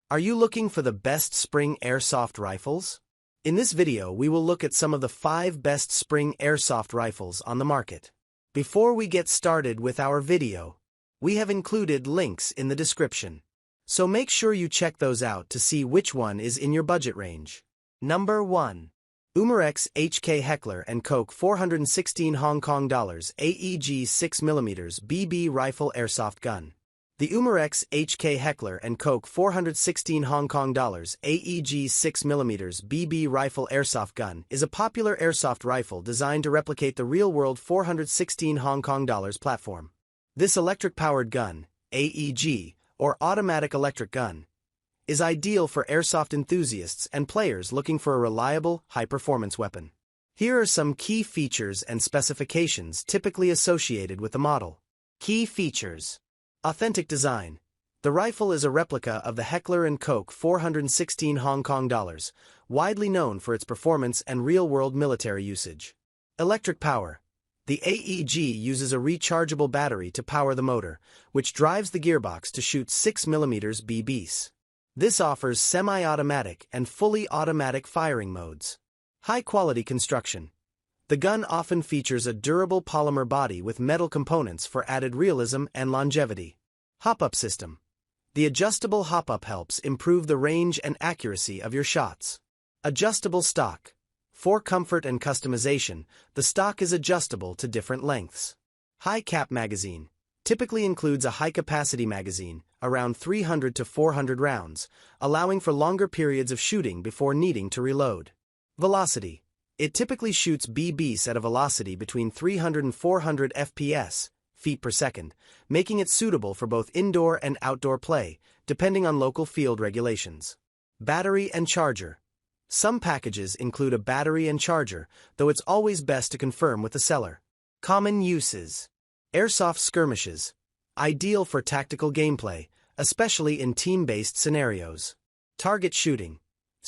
Are you looking for the best spring airsoft rifles? In this video, we will look at some of the 5 best spring airsoft rifles on the market. Before we get started with our video, we have included links in the description. So make sure you check those out to see which one is in your budget range. Number 1. Umarex HK Heckler Koch 416 Hong Kong dollars AEG 6mm BB Rifle Airsoft Gun. The Umarex HK Heckler Koch 416 Hong Kong dollars AEG 6mm BB Rifle Airsoft Gun is a popular airsoft rifle designed to replicate the real-world 416 Hong Kong dollars platform. This electric-powered gun, AEG, or automatic electric gun, is ideal for airsoft enthusiasts and players looking for a reliable, high-performance weapon. Here are some key features and specifications typically associated with the model. Key features. Authentic design. The rifle is a replica of the Heckler & Koch 416 Hong Kong dollars, widely known for its performance and real-world military usage. Electric power. The AEG uses a rechargeable battery to power the motor, which drives the gearbox to shoot 6mm BBs. This offers semi-automatic and fully automatic firing modes. High-quality construction. The gun often features a durable polymer body with metal components for added realism and longevity. Hop-up system. The adjustable hop-up helps improve the range and accuracy of your shots. Adjustable stock. For comfort and customization, the stock is adjustable to different lengths. High-cap magazine. Typically includes a high-capacity magazine, around 300 to 400 rounds, allowing for longer periods of shooting before needing to reload. Velocity. It typically shoots BBs at a velocity between 300 and 400 FPS, feet per second, making it suitable for both indoor and outdoor play, depending on local field regulations. Battery and charger. Some packages include a battery and charger, though it's always best to confirm with the seller. Common uses. Airsoft skirmishes. Ideal for tactical gameplay, especially in team-based scenarios. Target shooting.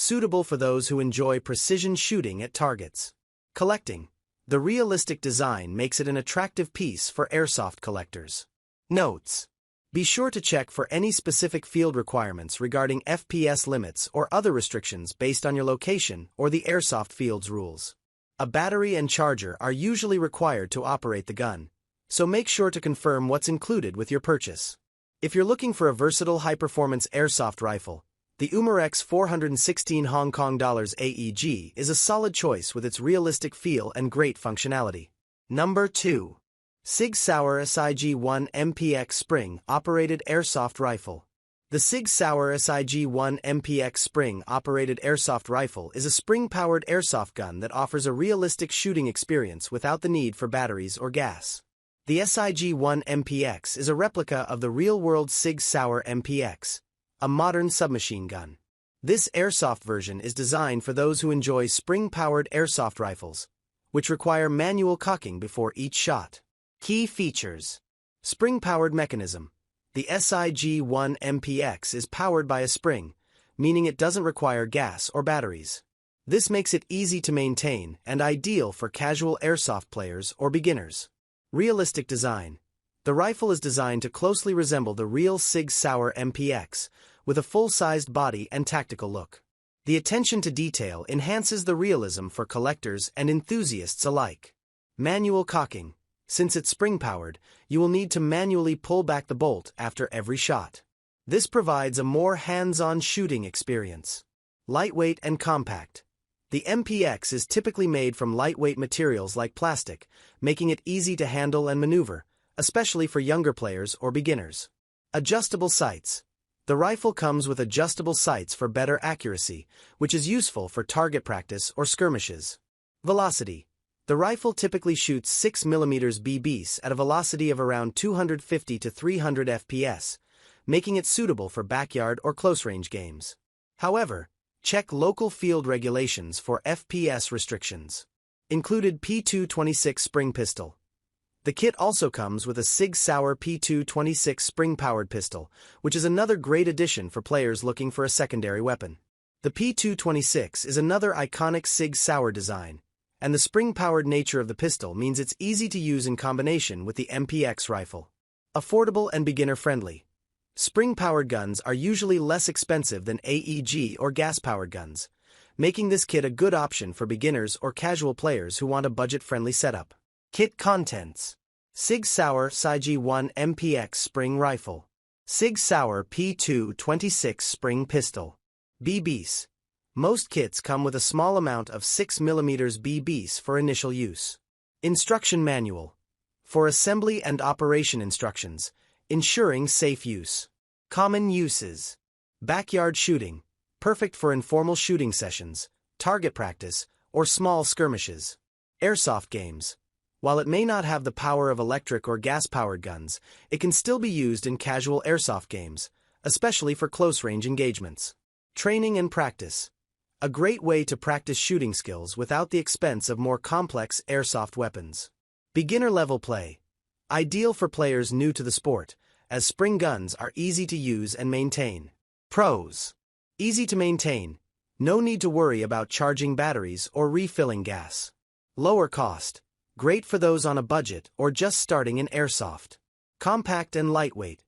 Suitable for those who enjoy precision shooting at targets. Collecting. The realistic design makes it an attractive piece for airsoft collectors. Notes. Be sure to check for any specific field requirements regarding FPS limits or other restrictions based on your location or the airsoft field's rules. A battery and charger are usually required to operate the gun, so make sure to confirm what's included with your purchase. If you're looking for a versatile high-performance airsoft rifle, the Umarex 416 Hong Kong dollars AEG is a solid choice with its realistic feel and great functionality. Number 2. Sig Sour SI1 MPX Spring-Operated Airsoft Rifle. The Sig Sour SI1 MPX Spring-Operated Airsoft Rifle is a spring-powered airsoft gun that offers a realistic shooting experience without the need for batteries or gas. The SIG1 MPX is a replica of the real-world Sig Sour MPX, a modern submachine gun. This airsoft version is designed for those who enjoy spring-powered airsoft rifles, which require manual cocking before each shot. Key features. Spring-powered mechanism. The SIG1 MPX is powered by a spring, meaning it doesn't require gas or batteries. This makes it easy to maintain and ideal for casual airsoft players or beginners. Realistic design. The rifle is designed to closely resemble the real Sig Sour MPX, with a full-sized body and tactical look. The attention to detail enhances the realism for collectors and enthusiasts alike. Manual cocking. Since it's spring-powered, you will need to manually pull back the bolt after every shot. This provides a more hands-on shooting experience. Lightweight and compact. The MPX is typically made from lightweight materials like plastic, making it easy to handle and maneuver, especially for younger players or beginners. Adjustable sights. The rifle comes with adjustable sights for better accuracy, which is useful for target practice or skirmishes. Velocity. The rifle typically shoots 6mm BBs at a velocity of around 250 to 300 FPS, making it suitable for backyard or close-range games. However, check local field regulations for FPS restrictions. Included P226 spring pistol. The kit also comes with a Sig Sauer P226 spring-powered pistol, which is another great addition for players looking for a secondary weapon. The P226 is another iconic Sig Sauer design, and the spring-powered nature of the pistol means it's easy to use in combination with the MPX rifle. Affordable and beginner-friendly. Spring-powered guns are usually less expensive than AEG or gas-powered guns, making this kit a good option for beginners or casual players who want a budget-friendly setup. Kit contents: Sig Sour SI1 MPX Spring Rifle, Sig Sauer P226 Spring Pistol, BBs. Most kits come with a small amount of 6mm BBs for initial use. Instruction manual for assembly and operation instructions, ensuring safe use. Common uses: backyard shooting, perfect for informal shooting sessions, target practice, or small skirmishes. Airsoft games. While it may not have the power of electric or gas-powered guns, it can still be used in casual airsoft games, especially for close-range engagements. Training and practice. A great way to practice shooting skills without the expense of more complex airsoft weapons. Beginner-level play. Ideal for players new to the sport, as spring guns are easy to use and maintain. Pros: easy to maintain. No need to worry about charging batteries or refilling gas. Lower cost. Great for those on a budget or just starting in airsoft. Compact and lightweight.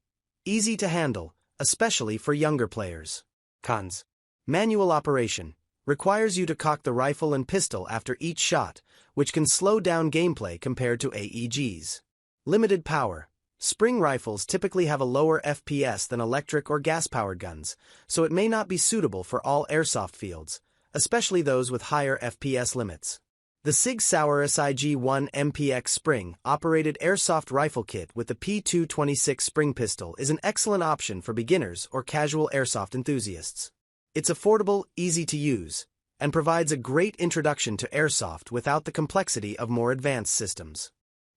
Easy to handle, especially for younger players. Cons: manual operation. Requires you to cock the rifle and pistol after each shot, which can slow down gameplay compared to AEGs. Limited power. Spring rifles typically have a lower FPS than electric or gas-powered guns, so it may not be suitable for all airsoft fields, especially those with higher FPS limits. The Sig Sour SI1 MPX spring-operated airsoft rifle kit with the P226 spring pistol is an excellent option for beginners or casual airsoft enthusiasts. It's affordable, easy to use, and provides a great introduction to airsoft without the complexity of more advanced systems.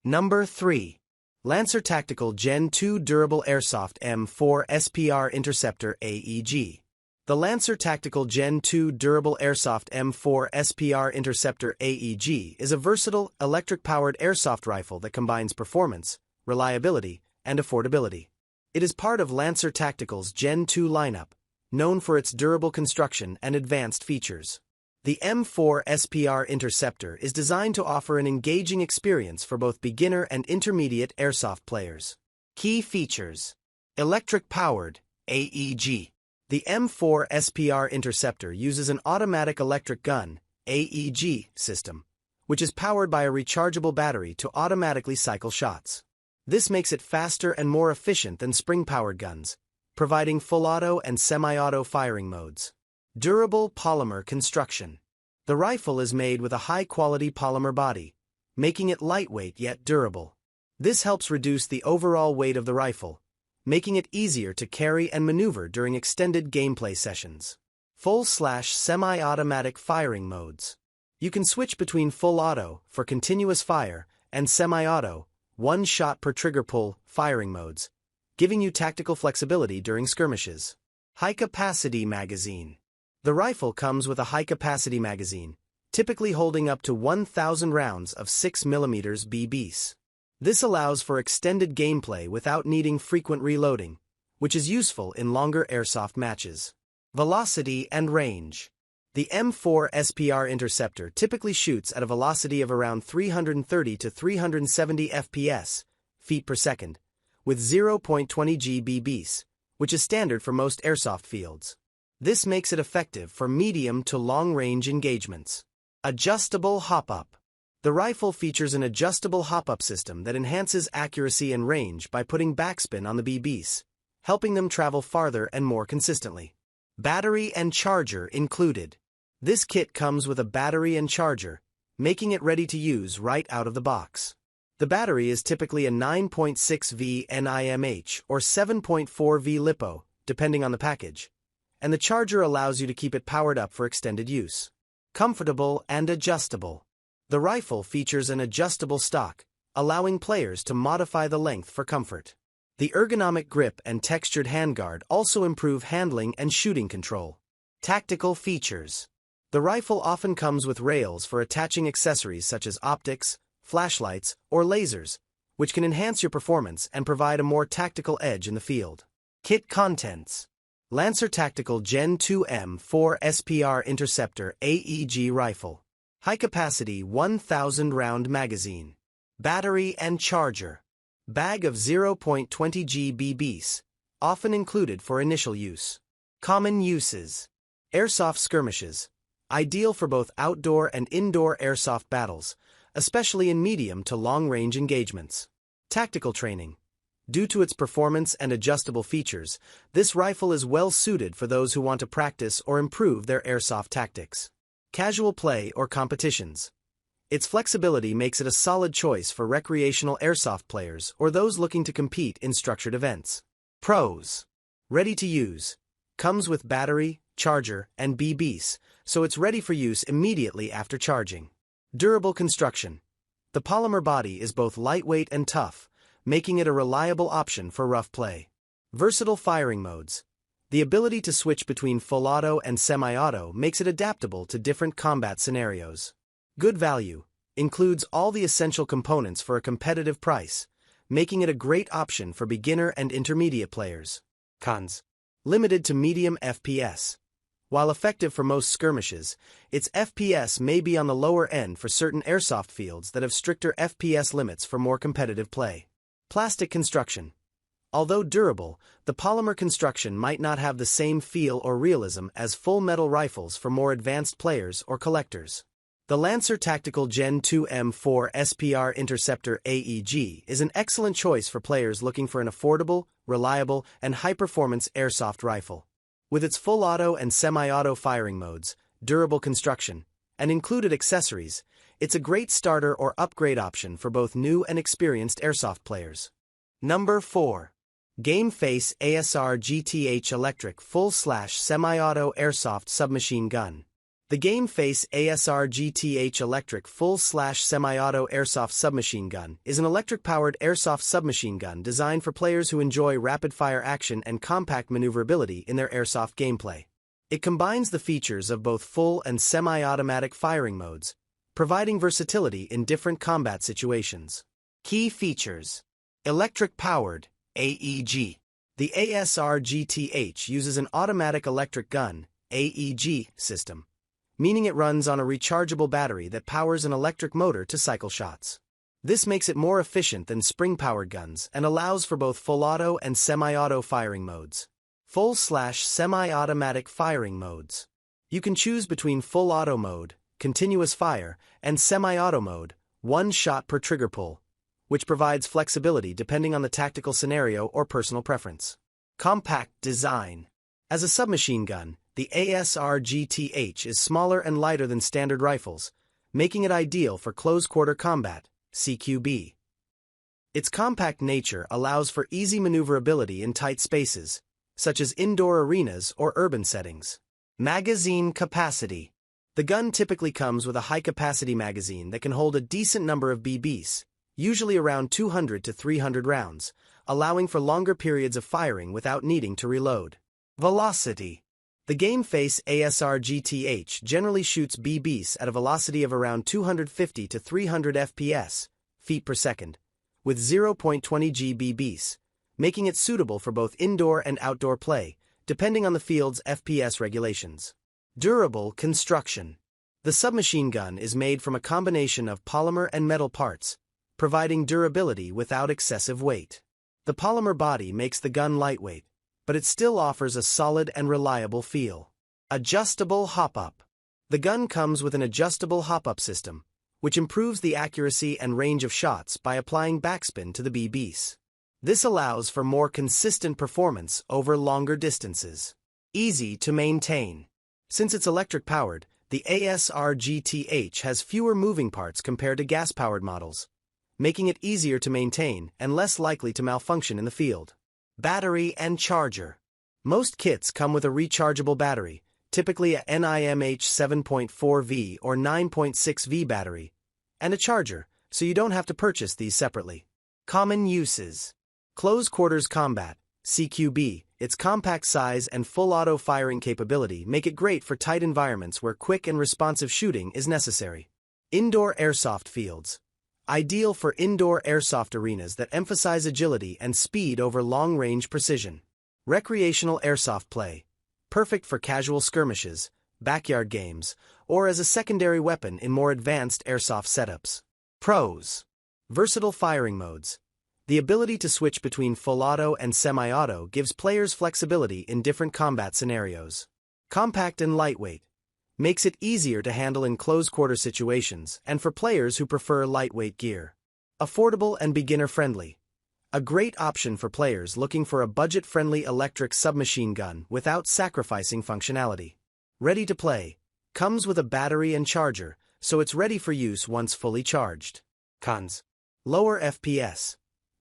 Number 3. Lancer Tactical Gen 2 Durable Airsoft M4 SPR Interceptor AEG. The Lancer Tactical Gen 2 Durable Airsoft M4 SPR Interceptor AEG is a versatile, electric-powered airsoft rifle that combines performance, reliability, and affordability. It is part of Lancer Tactical's Gen 2 lineup, known for its durable construction and advanced features. The M4 SPR Interceptor is designed to offer an engaging experience for both beginner and intermediate airsoft players. Key features: electric-powered, AEG. The M4 SPR Interceptor uses an automatic electric gun, AEG, system, which is powered by a rechargeable battery to automatically cycle shots. This makes it faster and more efficient than spring-powered guns, providing full auto and semi-auto firing modes. Durable polymer construction. The rifle is made with a high-quality polymer body, making it lightweight yet durable. This helps reduce the overall weight of the rifle, making it easier to carry and maneuver during extended gameplay sessions. Full/semi-automatic firing modes. You can switch between full auto, for continuous fire, and semi-auto, one shot per trigger pull, firing modes, giving you tactical flexibility during skirmishes. High-capacity magazine. The rifle comes with a high-capacity magazine, typically holding up to 1,000 rounds of 6mm BBs. This allows for extended gameplay without needing frequent reloading, which is useful in longer airsoft matches. Velocity and range. The M4 SPR Interceptor typically shoots at a velocity of around 330 to 370 FPS, feet per second, with 0.20 GBBs, which is standard for most airsoft fields. This makes it effective for medium to long-range engagements. Adjustable hop-up. The rifle features an adjustable hop-up system that enhances accuracy and range by putting backspin on the BBs, helping them travel farther and more consistently. Battery and charger included. This kit comes with a battery and charger, making it ready to use right out of the box. The battery is typically a 9.6V NIMH or 7.4V LiPo, depending on the package, and the charger allows you to keep it powered up for extended use. Comfortable and adjustable. The rifle features an adjustable stock, allowing players to modify the length for comfort. The ergonomic grip and textured handguard also improve handling and shooting control. Tactical features. The rifle often comes with rails for attaching accessories such as optics, flashlights, or lasers, which can enhance your performance and provide a more tactical edge in the field. Kit contents. Lancer Tactical Gen 2 M4 SPR Interceptor AEG Rifle. High-capacity 1,000-round magazine. Battery and charger. Bag of 0.20 GBBs. often included for initial use. Common uses. Airsoft skirmishes. Ideal for both outdoor and indoor airsoft battles, especially in medium to long-range engagements. Tactical training. Due to its performance and adjustable features, this rifle is well suited for those who want to practice or improve their airsoft tactics. Casual play or competitions. Its flexibility makes it a solid choice for recreational airsoft players or those looking to compete in structured events. Pros. Ready to use. Comes with battery, charger, and BBs, so it's ready for use immediately after charging. Durable construction. The polymer body is both lightweight and tough, making it a reliable option for rough play. Versatile firing modes. The ability to switch between full auto and semi-auto makes it adaptable to different combat scenarios. Good value. Includes all the essential components for a competitive price, making it a great option for beginner and intermediate players. Cons. Limited to medium FPS. While effective for most skirmishes, its FPS may be on the lower end for certain airsoft fields that have stricter FPS limits for more competitive play. Plastic construction. Although durable, the polymer construction might not have the same feel or realism as full metal rifles for more advanced players or collectors. The Lancer Tactical Gen 2 M4 SPR Interceptor AEG is an excellent choice for players looking for an affordable, reliable, and high-performance airsoft rifle. With its full auto and semi-auto firing modes, durable construction, and included accessories, it's a great starter or upgrade option for both new and experienced airsoft players. Number 4. Gameface ASR GTH Electric Full/Semi-Auto Airsoft Submachine Gun. The Gameface ASR GTH Electric Full/Semi-Auto Airsoft Submachine Gun is an electric-powered airsoft submachine gun designed for players who enjoy rapid-fire action and compact maneuverability in their airsoft gameplay. It combines the features of both full and semi-automatic firing modes, providing versatility in different combat situations. Key features. Electric-powered, AEG. The ASRGTH uses an automatic electric gun, AEG, system, meaning it runs on a rechargeable battery that powers an electric motor to cycle shots. This makes it more efficient than spring-powered guns and allows for both full-auto and semi-auto firing modes. Full/semi-automatic firing modes. You can choose between full-auto mode, continuous fire, and semi-auto mode, one shot per trigger pull, which provides flexibility depending on the tactical scenario or personal preference. Compact design. As a submachine gun, the ASRGTH is smaller and lighter than standard rifles, making it ideal for close-quarter combat, CQB. Its compact nature allows for easy maneuverability in tight spaces, such as indoor arenas or urban settings. Magazine capacity. The gun typically comes with a high-capacity magazine that can hold a decent number of BBs, usually around 200 to 300 rounds, allowing for longer periods of firing without needing to reload. Velocity. The Gameface ASR GTH generally shoots BBs at a velocity of around 250 to 300 FPS, feet per second, with 0.20 GBs, making it suitable for both indoor and outdoor play, depending on the field's FPS regulations. Durable construction. The submachine gun is made from a combination of polymer and metal parts, providing durability without excessive weight. The polymer body makes the gun lightweight, but it still offers a solid and reliable feel. Adjustable hop-up. The gun comes with an adjustable hop-up system, which improves the accuracy and range of shots by applying backspin to the BBs. This allows for more consistent performance over longer distances. Easy to maintain. Since it's electric-powered, the ASRGTH has fewer moving parts compared to gas-powered models, making it easier to maintain and less likely to malfunction in the field. Battery and charger. Most kits come with a rechargeable battery, typically a NIMH 7.4V or 9.6V battery, and a charger, so you don't have to purchase these separately. Common uses. Close quarters combat, CQB. Its compact size and full auto firing capability make it great for tight environments where quick and responsive shooting is necessary. Indoor airsoft fields. Ideal for indoor airsoft arenas that emphasize agility and speed over long-range precision. Recreational airsoft play. Perfect for casual skirmishes, backyard games, or as a secondary weapon in more advanced airsoft setups. Pros. Versatile firing modes. The ability to switch between full auto and semi-auto gives players flexibility in different combat scenarios. Compact and lightweight makes it easier to handle in close-quarter situations and for players who prefer lightweight gear. Affordable and beginner-friendly. A great option for players looking for a budget-friendly electric submachine gun without sacrificing functionality. Ready to play. Comes with a battery and charger, so it's ready for use once fully charged. Cons. Lower FPS.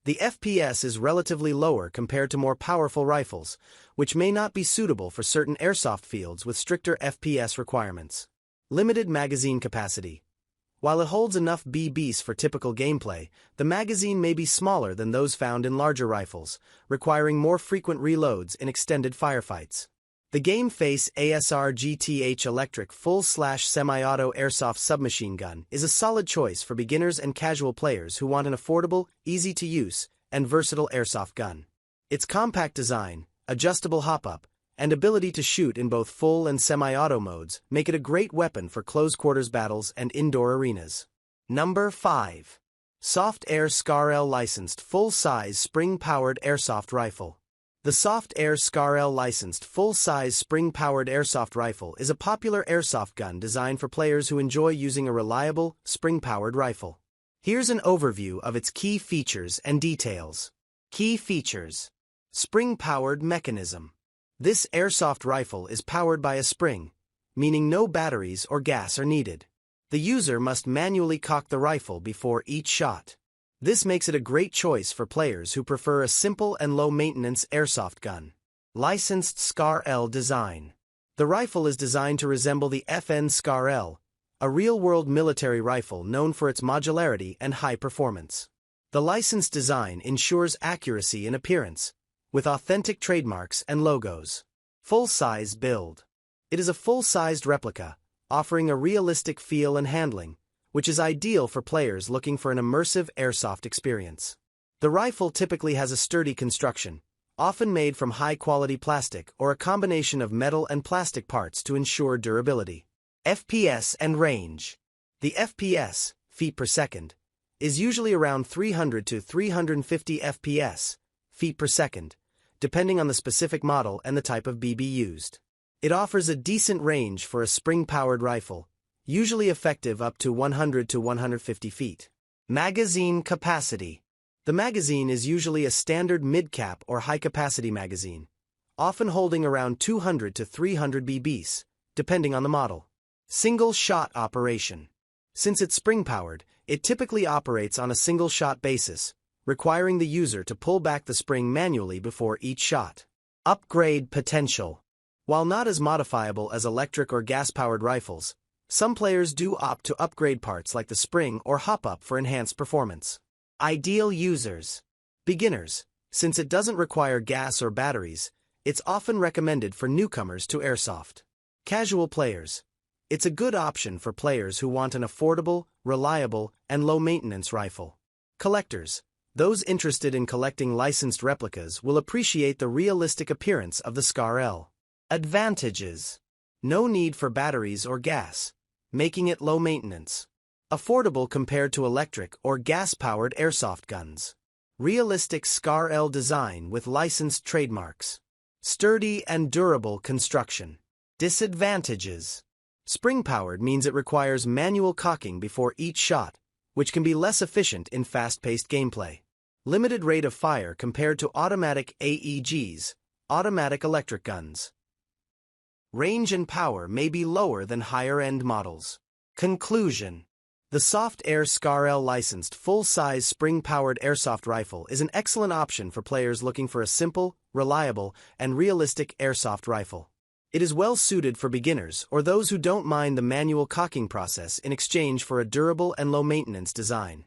The FPS is relatively lower compared to more powerful rifles, which may not be suitable for certain airsoft fields with stricter FPS requirements. Limited magazine capacity. While it holds enough BBs for typical gameplay, the magazine may be smaller than those found in larger rifles, requiring more frequent reloads in extended firefights. The Gameface ASR GTH electric full/semi-auto airsoft submachine gun is a solid choice for beginners and casual players who want an affordable, easy-to-use, and versatile airsoft gun. Its compact design, adjustable hop-up, and ability to shoot in both full and semi-auto modes make it a great weapon for close-quarters battles and indoor arenas. Number 5. Softair Scarl licensed full-size spring-powered airsoft rifle. The Softair Scarl licensed full-size spring-powered airsoft rifle is a popular airsoft gun designed for players who enjoy using a reliable, spring-powered rifle. Here's an overview of its key features and details. Key features. Spring-powered mechanism. This airsoft rifle is powered by a spring, meaning no batteries or gas are needed. The user must manually cock the rifle before each shot. This makes it a great choice for players who prefer a simple and low-maintenance airsoft gun. Licensed Scarl design. The rifle is designed to resemble the FN Scarl, a real-world military rifle known for its modularity and high performance. The licensed design ensures accuracy in appearance, with authentic trademarks and logos. Full-size build. It is a full-sized replica, offering a realistic feel and handling, which is ideal for players looking for an immersive airsoft experience. The rifle typically has a sturdy construction, often made from high-quality plastic or a combination of metal and plastic parts to ensure durability. FPS and range. The FPS, feet per second, is usually around 300 to 350 FPS, feet per second, depending on the specific model and the type of BB used. It offers a decent range for a spring-powered rifle, usually effective up to 100 to 150 feet. Magazine capacity. The magazine is usually a standard mid-cap or high-capacity magazine, often holding around 200 to 300 BBs, depending on the model. Single-shot operation. Since it's spring-powered, it typically operates on a single-shot basis, requiring the user to pull back the spring manually before each shot. Upgrade potential. While not as modifiable as electric or gas-powered rifles, some players do opt to upgrade parts like the spring or hop-up for enhanced performance. Ideal users. Beginners. Since it doesn't require gas or batteries, it's often recommended for newcomers to airsoft. Casual players. It's a good option for players who want an affordable, reliable, and low-maintenance rifle. Collectors. Those interested in collecting licensed replicas will appreciate the realistic appearance of the Scarl. Advantages. No need for batteries or gas, making it low maintenance. Affordable compared to electric or gas-powered airsoft guns. Realistic Scarl design with licensed trademarks. Sturdy and durable construction. Disadvantages. Spring-powered means it requires manual cocking before each shot, which can be less efficient in fast-paced gameplay. Limited rate of fire compared to automatic AEGs, automatic electric guns. Range and power may be lower than higher-end models. Conclusion. The Softair Scarl licensed full-size spring-powered airsoft rifle is an excellent option for players looking for a simple, reliable, and realistic airsoft rifle. It is well suited for beginners or those who don't mind the manual cocking process in exchange for a durable and low-maintenance design.